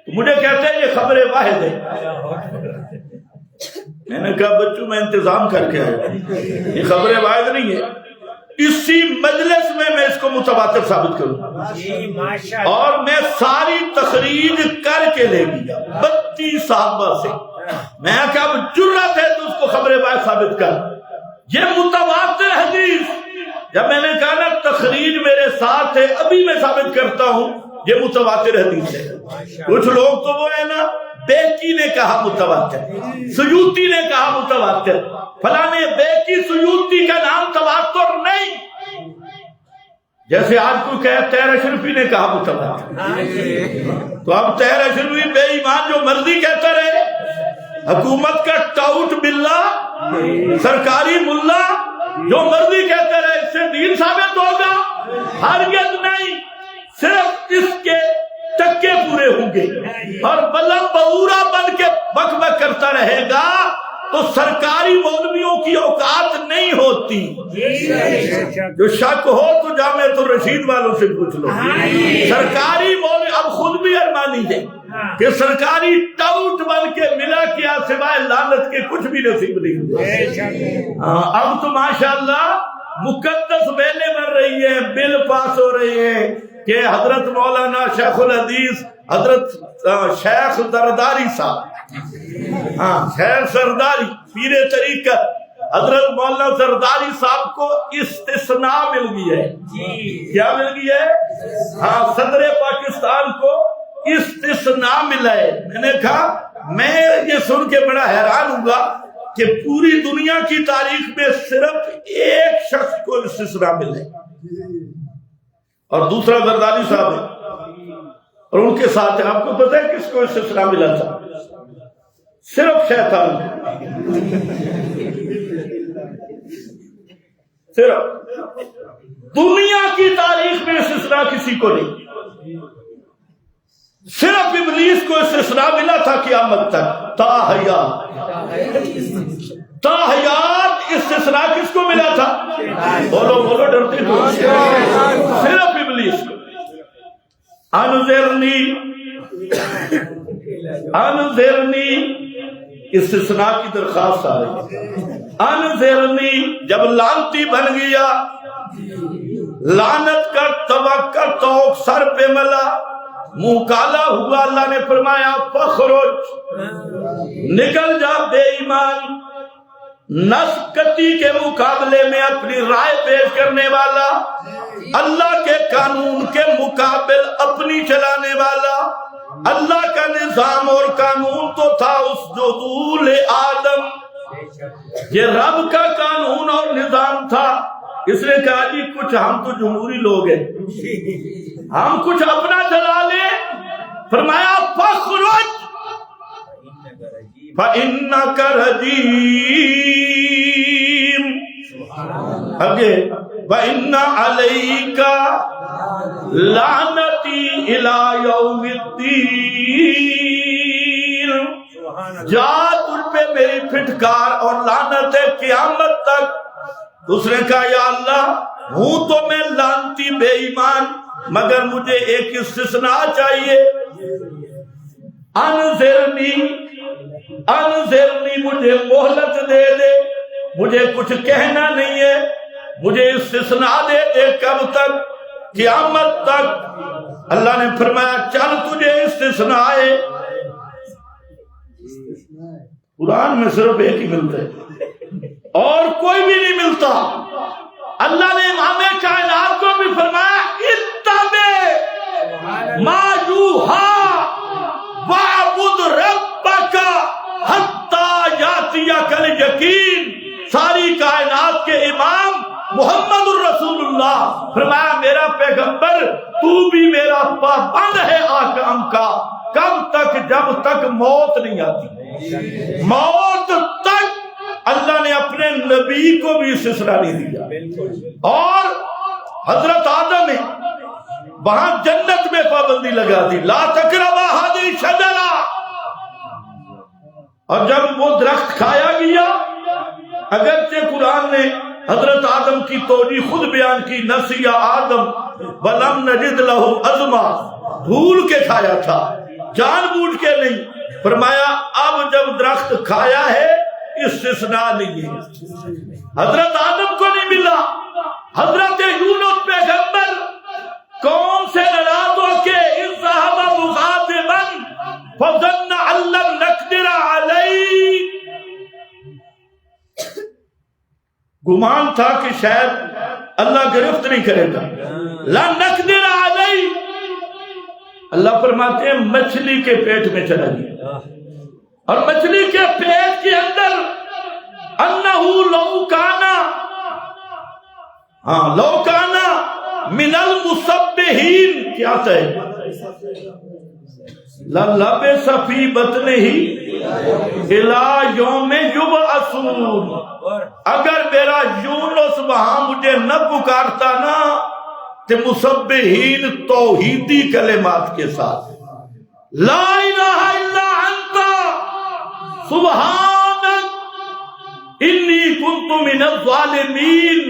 تو مجھے کہتے ہیں یہ خبر واحد ہے۔ میں نے کہا بچوں میں انتظام کر کے آیا، یہ خبر واحد نہیں ہے، اسی مجلس میں اس کو متواتر ثابت کروں، اور میں ساری تخریج کر کے لے گیا 32 صحابہ سے۔ میں کہا اب جرات ہے تو اس کو خبر واحد ثابت کر، یہ متواتر حدیث۔ جب میں نے کہا نا تخریج میرے ساتھ ہے، ابھی میں ثابت کرتا ہوں یہ متواتر حدیث ہے۔ کچھ لوگ تو وہ ہے نا بیکی نے کہا متواتر، سیوطی نے کہا متواتر، فلانے بیکی سیوطی کا نام تواتر نہیں۔ جیسے آج کوئی کہے طاہر اشرفی نے کہا متواتر، تو اب طاہر اشرفی بے ایمان جو مرضی کہتا رہے، حکومت کا ٹاؤٹ بلا سرکاری ملا جو مرضی کہتا رہے، اس سے دین ثابت ہوگا؟ ہرگز نہیں۔ صرف اس کے ٹکے پورے ہوں گے اور بلم بہورا بن کے بک بک کرتا رہے گا تو سرکاری مولویوں کی اوقات نہیں ہوتی. جو شک ہو تو جامعۃ الرشید والوں سے پوچھ لو. سرکاری مولوی اب خود بھی ارمانی ہے کہ سرکاری ٹاؤٹ بن کے ملا کیا سوائے لعنت کے کچھ بھی نصیب نہیں ہوا. اب تو ماشاءاللہ مقدس بیلیں بن رہی ہیں, بل پاس ہو رہے ہیں کہ حضرت مولانا شیخ الحدیث حضرت شیخ زرداری صاحب, شیخ زرداری پیر طریقت حضرت مولانا زرداری صاحب کو استثناء مل گئی ہے. کیا مل گئی ہے؟ صدر پاکستان کو استثناء ملا ہے. میں نے کہا میں یہ سن کے بڑا حیران ہوں گا کہ پوری دنیا کی تاریخ میں صرف ایک شخص کو استثناء ملے اور دوسرا زرداری صاحب ہے اور ان کے ساتھ ہے. آپ کو پتہ ہے کس کو استثناء ملا تھا؟ صرف شیطان. صرف دنیا کی تاریخ میں استثناء کسی کو نہیں, صرف ابلیس کو استثناء ملا تھا قیامت تک. تا حیات استثناء کس کو ملا تھا؟ بولو بولو, ڈرتے ہو. صرف ابلیس کو. انذرنی استثناء کی درخواست آ رہی. انذرنی جب لعنتی بن گیا, لعنت کا توقع توق سر پہ ملا, منہ کالا ہوا, اللہ نے فرمایا فخرج, نکل جا بے ایمان. نس کتی کے مقابلے میں اپنی رائے پیش کرنے والا, اللہ کے قانون کے مقابل اپنی چلانے والا. اللہ کا نظام اور قانون تو تھا اس جدول آدم, یہ رب کا قانون اور نظام تھا. اس نے کہا جی کچھ ہم تو جمہوری لوگ ہیں, ہم کچھ اپنا چلا لیں. فرمایا فخرج فإنک رجیم. آگے وَإِنَّ عَلَيْكَ لَعْنَتِي إِلَى يَوْمِ الدِّينِ. جا تجھ پہ میری پھٹکار اور لعنت ہے قیامت تک. دوسرے کہا یا اللہ ہوں تو میں لعنتی بے ایمان, مگر مجھے ایک استثناء چاہیے. انذرنی مجھے مہلت دے دے, مجھے کچھ کہنا نہیں ہے, مجھے استثناء دے دے. کب تک؟ قیامت تک. اللہ نے فرمایا چل تجھے استثناء ہے. قرآن میں صرف ایک ہی ملتا ہے اور کوئی بھی نہیں ملتا. اللہ نے امام کائنات کو بھی فرمایا اتبع ما یوحی وَاعْبُدْ رَبَّكَ حَتَّى يَأْتِيَكَ الْيَقِينُ. ساری کائنات کے امام محمد الرسول اللہ فرمایا میرا پیغمبر تو بھی میرا پابند ہے احکام کا. کب تک؟ جب تک موت نہیں آتی. موت تک اللہ نے اپنے نبی کو بھی استثناء نہیں دیا. اور حضرت آدم نے وہاں جنت میں پابندی لگا دی, لا تقربا هذه الشجرہ. اور جب وہ درخت کھایا گیا, اگرچہ قرآن نے حضرت آدم کی توجیہ خود بیان کی, نسی آدم ولم نجد له عزما, بھول کے کھایا تھا, جان بوجھ کے نہیں. فرمایا اب جب درخت کھایا ہے استثناء نہیں ہے. حضرت آدم کو نہیں ملا. حضرت یونس پیغمبر قوم سے ناراض ہو کے اذهب مغاضبا فظن ان لن نقدر علیہ, گمان تھا کہ شاید اللہ گرفت نہیں کرے گا. لن نقدر علیہ. اللہ فرماتے ہیں مچھلی کے پیٹ میں چلا گیا, اور مچھلی کے پیٹ کے اندر انہو لو کانا من المسبحین کیا ہے لَلَبِسَ فِي بَطْنِهِ إِلَى يَوْمِ يُبْعَثُونَ. اگر میرا یونس وہاں مجھے نہ پکارتا نا تے مسبحین توحیدی کلمات کے ساتھ لا الہ الا انت سبحانک انی کنت من الظالمین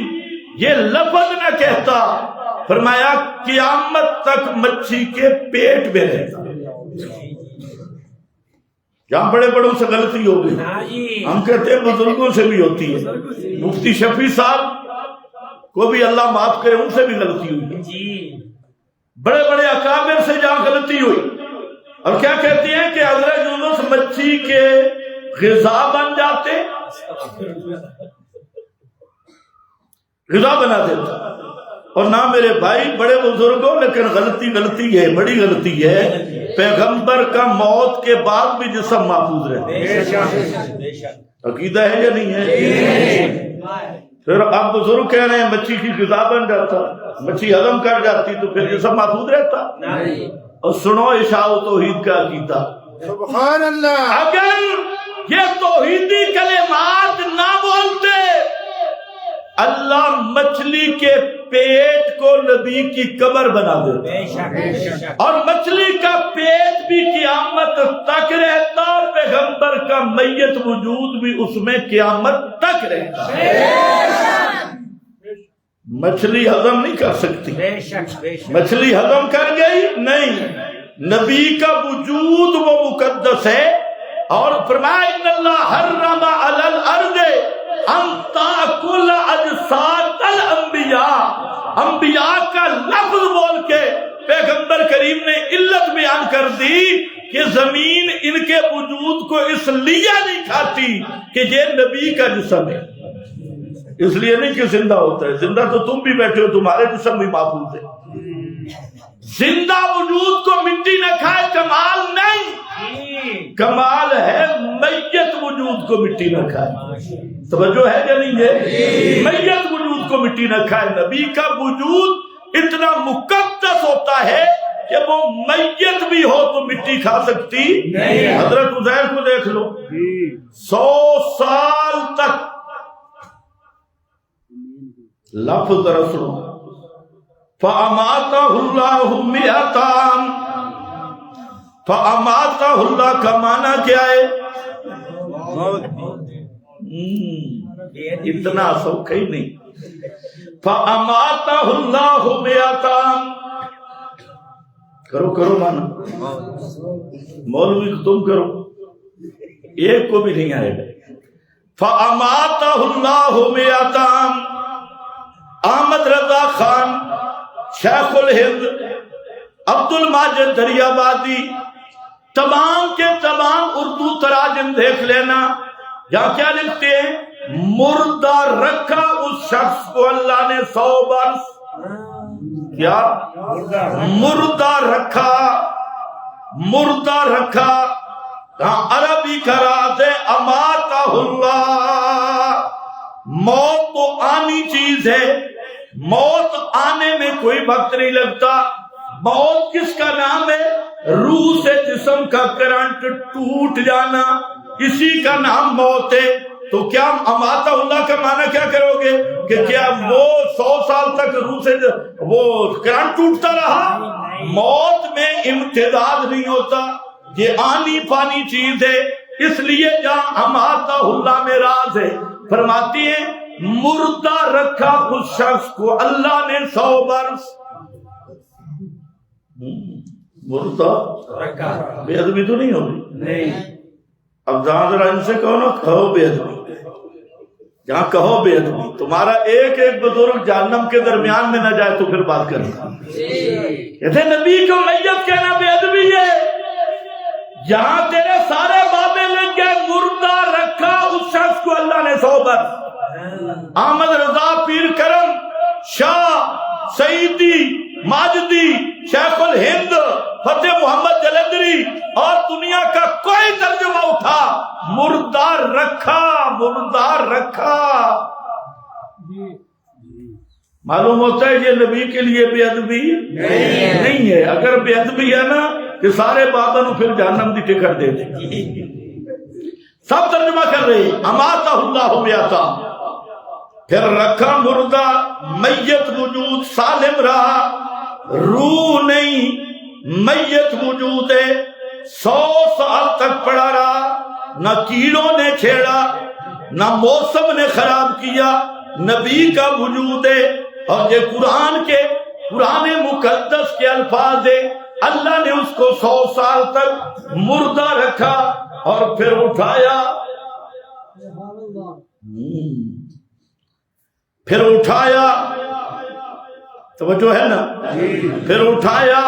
یہ لفظ نہ کہتا، فرمایا قیامت تک مچھی کے پیٹ میں رہتا۔ جہاں بڑے بڑوں سے غلطی ہو گئی، ہم کہتے ہیں بزرگوں سے بھی ہوتی ہے، مفتی شفیع صاحب کو بھی اللہ معاف کرے، ان سے بھی غلطی ہوئی، بڑے بڑے اکابر سے جہاں غلطی ہوئی، اور کیا کہتے ہیں کہ حضرت یونس مچھی کے غذا بن جاتے، غذا بنا دیتا۔ اور نہ میرے بھائی بڑے بزرگوں، لیکن غلطی ہے، بڑی غلطی ہے، پیغمبر کا موت کے بعد بھی جسم محفوظ رہے۔ عقیدہ ہے یا نہیں ہے؟ پھر اب بزرگ کہہ رہے ہیں مچھی کی غذا بن جاتا، مچھی ہضم کر جاتی تو پھر جسم محفوظ رہتا۔ اور سنو عشاء و توحید کا عقیدہ، سبحان اللہ، اگر یہ توحیدی کلمات نہ بولتے، اللہ مچھلی کے پیٹ کو نبی کی قبر بنا دیتا، اور مچھلی کا پیٹ بھی قیامت تک رہتا، پیغمبر کا میت وجود بھی اس میں قیامت تک رہتا۔ مچھلی ہضم نہیں کر سکتی، مچھلی ہضم کر گئی نہیں، نبی کا وجود وہ مقدس ہے، اور فرمایا ان اللہ حرم علی الارض ان تاکل اجساد الانبیاء، انبیاء کا لفظ بول کے پیغمبر کریم نے علت بیان کر دی کہ زمین ان کے وجود کو اس لیے نہیں کھاتی کہ یہ نبی کا جسم ہے، اس لیے نہیں کہ زندہ ہوتا ہے، زندہ تو تم بھی بیٹھے ہو، تمہارے جسم بھی محفوظ ہے۔ زندہ وجود کو مٹی نہ کھائے کمال نہیں، کمال ہے میت وجود کو مٹی نہ کھائے۔ توجہ ہے یا نہیں ہے؟ میت وجود کو مٹی نہ کھائے۔ نبی کا وجود اتنا مقدس ہوتا ہے کہ وہ میت بھی ہو تو مٹی کھا سکتی نہیں۔ حضرت عزیر کو دیکھ لو، 100 سال تک، لفظ ذرا سنو، فَأَمَاتَهُ اللَّهُ مِئَةَ عَامٍ، فَأَمَاتَهُ اللَّهُ کا معنی کیا ہے؟ اتنا سوکھا ہی نہیں۔ فَأَمَاتَهُ اللَّهُ مِئَةَ عَامٍ، کرو معنی، مولوی تم کرو، ایک کو بھی نہیں آئے گا۔ فَأَمَاتَهُ اللَّهُ مِئَةَ عَامٍ، احمد رضا خان شیخ الہند، عبد الماجد دریابادی، تمام کے تمام اردو تراجم دیکھ لینا، یہاں کیا لکھتے ہیں؟ مردہ رکھا اس شخص کو اللہ نے 100 برس، کیا مردہ رکھا، مردہ رکھا، عربی کا راز ہے اماتہ اللہ، موت تو آنی چیز ہے، موت آنے میں کوئی وقت نہیں لگتا۔ موت کس کا نام ہے؟ روح سے جسم کا کرنٹ ٹوٹ جانا، اسی کا نام موت ہے۔ تو کیا اماتہ اللہ کا معنی کیا کرو گے کہ کیا وہ 100 سال تک روح سے وہ کرنٹ ٹوٹتا رہا؟ موت میں امتداد نہیں ہوتا، یہ آنی پانی چیز ہے، اس لیے جہاں اماتہ اللہ میں راز ہے، فرماتی ہے مردہ رکھا اس شخص کو اللہ نے 100 برس، مردہ بے ادبی تو نہیں ہوگی؟ اب جہاں ذرا ان سے کہو نا کہو بے ادبی، جہاں کہو بے ادبی، تمہارا ایک ایک بزرگ جہنم کے درمیان میں نہ جائے تو پھر بات کرنا۔ کہتے نبی کو میت کہنا بے ادبی ہے، جہاں تیرے سارے بابے لگ گئے، مردہ رکھا اس شخص کو اللہ نے 100 برس۔ احمد رضا پیر کرم شاہ سعیدی ماجدی شیخ الہند فتح محمد جلندری اور دنیا کا کوئی ترجمہ اٹھا، مردہ رکھا، مردہ رکھا، معلوم ہوتا ہے یہ نبی کے لیے بے ادبی نہیں ہے۔ اگر بے ادبی ہے نا کہ سارے بابا نو پھر جہنم دی ٹکٹ دے دیں، سب ترجمہ کر رہے اماتہ اللہ مئاتا۔ پھر رکھا مردہ میت وجود سالم رہا، روح نہیں میت وجود ہے، 100 سال تک پڑا رہا، نہ کیڑوں نے چھیڑا نہ موسم نے خراب کیا، نبی کا وجود ہے۔ اور یہ قرآن مقدس کے الفاظ ہے، اللہ نے اس کو 100 سال تک مردہ رکھا اور پھر اٹھایا، توجہ ہے نا، پھر اٹھایا۔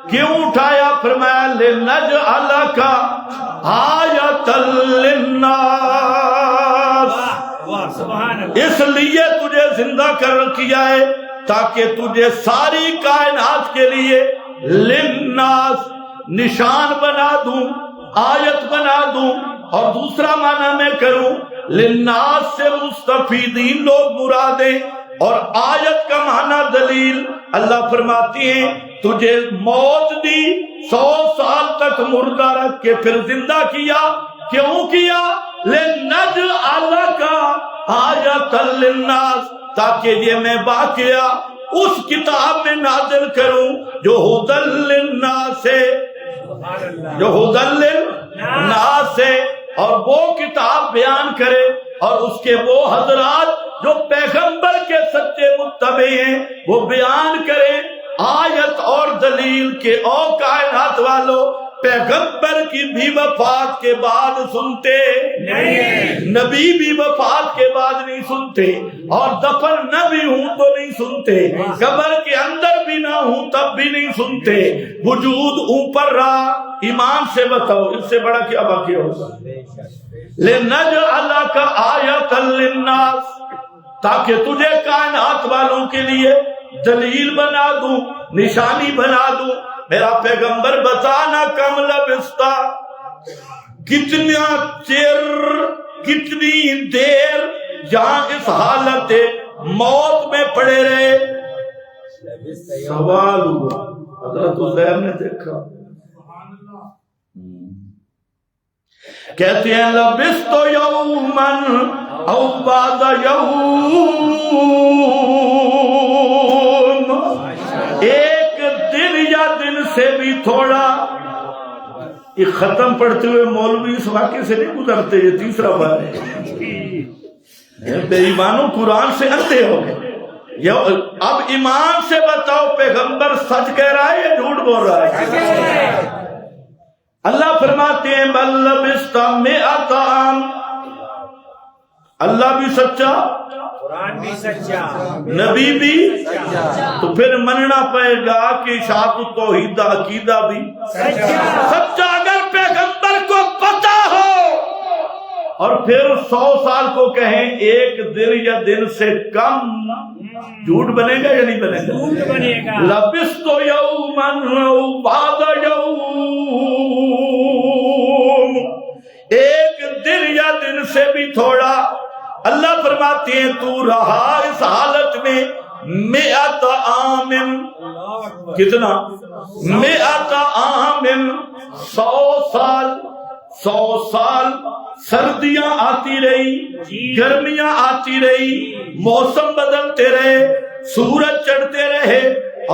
کیوں اٹھایا؟ فرمایا لِنَجْعَلَكَ آیَةً لِلنَّاسِ، اس لیے تجھے زندہ کر کیا ہے تاکہ تجھے ساری کائنات کے لیے للناس نشان بنا دوں، آیت بنا دوں۔ اور دوسرا معنی میں کروں، للناس سے مستفیدین لوگ مرادیں، اور آیت کا معنی دلیل۔ اللہ فرماتی ہیں تجھے موت دی، 100 سال تک مردہ رکھ کے پھر زندہ کیا۔ کیوں کیا؟ لِنَجْعَلَكَ آیَةً لِلنَّاسِ، تاکہ یہ میں واقعہ اس کتاب میں نازل کروں جو ہدی للناس ہے، جو ہدی للناس ہے، اور وہ کتاب بیان کرے، اور اس کے وہ حضرات جو پیغمبر کے سچے متبع ہیں وہ بیان کریں آیت اور دلیل کے۔ او کائنات والو، پیغمبر کی بھی وفات کے بعد سنتے نہیں، نبی بھی وفات کے بعد نہیں سنتے، اور دفن نہ بھی ہوں تو نہیں سنتے، قبر کے اندر بھی نہ ہوں تب بھی نہیں سنتے۔ وجود اوپر رہا، ایمان سے بتاؤ اس سے بڑا کیا باقی ہوگا؟ لِنَجْعَلَكَ آیَةً لِلنَّاسِ، تاکہ تجھے کائنات والوں کے لیے دلیل بنا دوں، نشانی بنا دوں۔ میرا پیغمبر بتانا کم لبستا، کتنا چر، کتنی دیر جہاں اس حالت موت میں پڑے رہے۔ سوال ہوا، حضرت عزیر نے دیکھا، کہتے ہیں لبست یومن او بعد یوم، ایک دن یا دن سے بھی تھوڑا۔ یہ ختم پڑھتے ہوئے مولوی اس واقعے سے نہیں گزرتے، یہ تیسرا بار ہے۔ بے ایمانوں قرآن سے اندھے ہو گئے۔ اب ایمان سے بتاؤ پیغمبر سچ کہہ رہا ہے یا جھوٹ بول رہا ہے؟ اللہ فرماتے ہیں بل لبثت مئۃ عام، اللہ بھی سچا، قرآن بھی سچا، نبی بھی سچا، تو پھر مننا پڑے گا کہ اشاعت التوحید عقیدہ بھی سچا۔ اگر پیغمبر کو پتا ہو اور پھر 100 سال کو کہیں ایک دن یا دن سے کم، جھوٹ بنے گا یا نہیں بنے گا؟ جھوٹ بنے گا۔ لبثت یومن او بعد یوم، ایک دن یا دن سے بھی تھوڑا۔ اللہ فرماتے ہیں تو رہا اس حالت میں مئۃ عام، کتنا؟ مئۃ عام، 100 سال۔ 100 سال سردیاں آتی رہی، گرمیاں آتی رہی، موسم بدلتے رہے، سورج چڑھتے رہے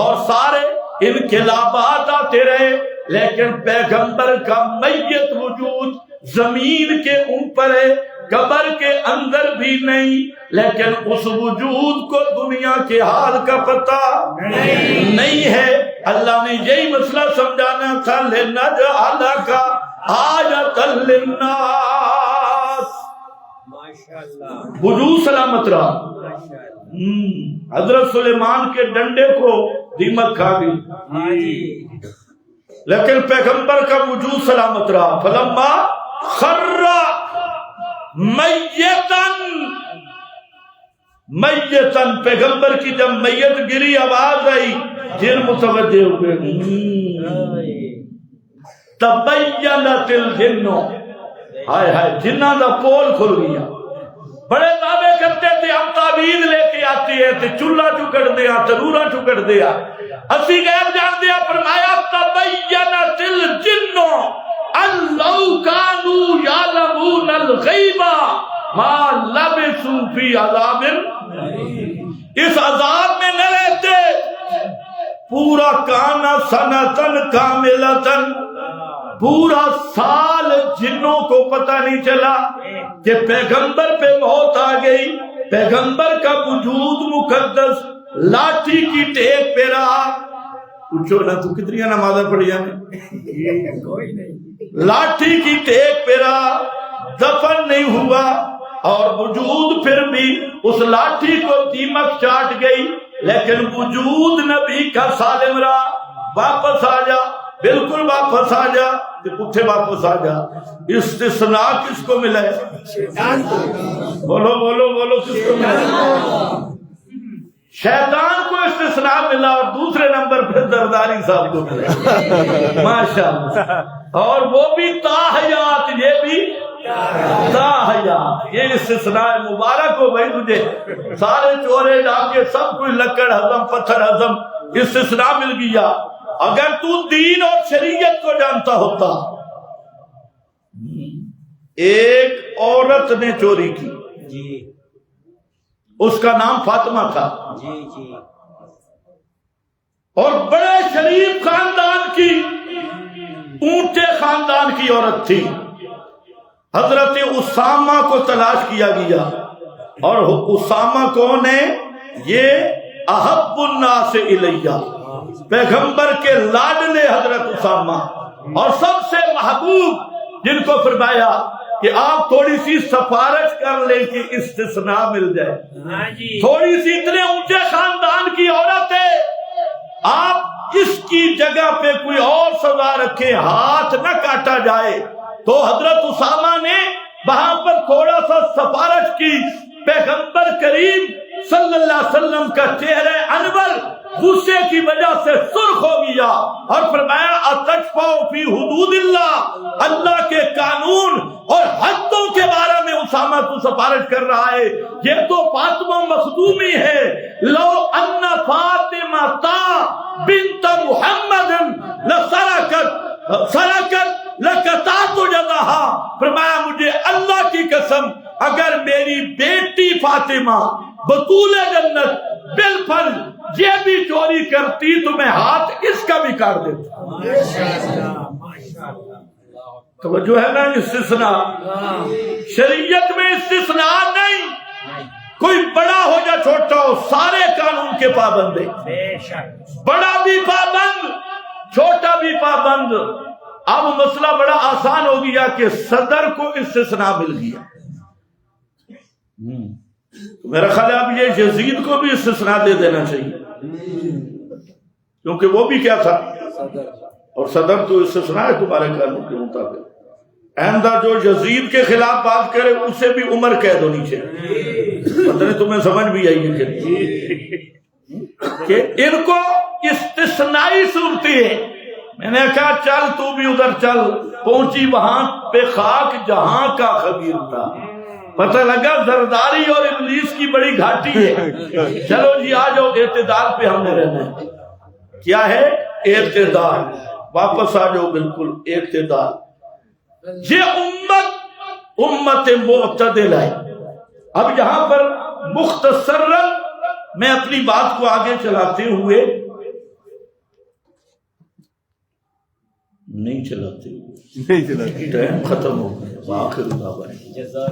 اور سارے انقلابات آتے رہے، لیکن پیغمبر کا میت وجود زمین کے اوپر ہے، قبر کے اندر بھی نہیں، لیکن اس وجود کو دنیا کے حال کا پتہ نہیں ہے۔ اللہ نے یہی مسئلہ سمجھانا تھا، لِنَجْعَلَكَ آیَةً لِلنَّاسِ، وجود سلامت رہا۔ حضرت سلیمان کے ڈنڈے کو دیمک کھا گئی، لیکن پیغمبر کا وجود سلامت رہا۔ فلما خر میتن، پیغمبر کی جب میت گری آواز آئی، جن متوجہ ہوئے، تبینت الجن، ہائے ہائے جنہ دا پول کھل گیا۔ بڑے دعوے کرتے تھے ہم تعویذ لے کے آتی ہے تے چولہا چکڑ دیا، تنورا چکڑ دیا، اسی غیب جان دیا۔ فرمایا تبینت الجن ان لو کانوا یعلمون الغیب ما لبثوا فی عذاب، اس عذاب میں نہ رہتے پورا کانا سنتن کاملتن، پورا سال جنوں کو پتہ نہیں چلا کہ پیغمبر پہ موت آ گئی، پیغمبر کا وجود مقدس لاٹھی کی ٹیک پہ رہا۔ پوچھو نا تو کتنی نمازیں پڑھی ہمیں، لاٹھی کی ٹیک پہ رہا، دفن نہیں ہوا، اور وجود پھر بھی اس لاٹھی کو دیمک چاٹ گئی، لیکن وجود نبی کا سالم رہا۔ واپس آ جا، بالکل واپس آ جا، کہ پٹھے واپس آ جا۔ استثناء کس کو ملا ہے؟ بولو بولو بولو، کس کو ملا ہے؟ شیطان کو استثناء ملا، اور دوسرے نمبر پہ زرداری صاحب کو ملا، ماشاءاللہ، اور وہ بھی تاحیات، یہ بھی تاحیات۔ یہ استثناء مبارک ہو بھائی تجھے، سارے چورے ڈاکے سب کوئی لکڑ ہضم پتھر ہضم، استثناء مل گیا۔ اگر تو دین اور شریعت کو جانتا ہوتا، ایک عورت نے چوری کی، اس کا نام فاطمہ تھا، اور بڑے شریف خاندان کی، اونچے خاندان کی عورت تھی۔ حضرت اسامہ کو تلاش کیا گیا، اور اسامہ کون ہے؟ یہ احب الناس الیہ، پیغمبر کے لاڈلے حضرت اسامہ، اور سب سے محبوب، جن کو فرمایا کہ آپ تھوڑی سی سفارش کر لیں کہ استثناء مل جائے۔ تھوڑی سی، اتنے اونچے خاندان کی عورت ہے، آپ اس کی جگہ پہ کوئی اور سزا رکھیں، ہاتھ نہ کاٹا جائے۔ تو حضرت اسامہ نے وہاں پر تھوڑا سا سفارش کی، پیغمبر کریم صلی اللہ علیہ وسلم کا چہرہ انور غصے کی وجہ سے سرخ ہو گیا، اور فرمایا اتشفع فی حدود اللہ، اللہ کے قانون اور حدوں کے بارے میں اسامہ تو سفارش کر رہا ہے، یہ تو فاطمہ مخدومی ہے۔ لو ان فاطمہ بنت محمد سرقت لقطعت یدہا، فرمایا مجھے اللہ کی قسم، اگر میری بیٹی فاطمہ بطول جنت بالفرض یہ بھی چوری کرتی تو میں ہاتھ اس کا بھی کاٹ دیتا۔ توجہ ہے نا؟ استثناء شریعت میں استثناء نہیں، کوئی بڑا ہو یا چھوٹا ہو، سارے قانون کے پابند ہیں، بڑا بھی پابند، چھوٹا بھی پابند۔ اب مسئلہ بڑا آسان ہو گیا کہ صدر کو استثناء مل گیا۔ میرا خیال ہے اب یہ یزید کو بھی استثناء دے دینا چاہیے، کیونکہ وہ بھی کیا تھا؟ اور صدر تو استثناء ہے تمہارے قانون کے مطابق۔ آئندہ جو یزید کے خلاف بات کرے اسے بھی عمر قید ہونی چاہیے۔ پتہ نہیں تمہیں سمجھ بھی آئی ہے کہ ان کو استثنائی صورتیں ہیں۔ میں نے کہا چل تو بھی ادھر چل، پہنچی وہاں پہ خاک جہاں کا خبیر تھا، پتہ لگا زرداری اور ابلیس کی بڑی گھاٹی ہے۔ چلو جی آ جاؤ، اعتدال پہ ہم نے رہنا ہے۔ کیا ہے؟ اعتدال۔ واپس آ جاؤ، بالکل اعتدال۔ یہ امت معتدل ہے۔ اب یہاں پر مختصراً میں اپنی بات کو آگے چلاتے ہوئے نہیں چلاتے، ٹائم ختم ہو گیا۔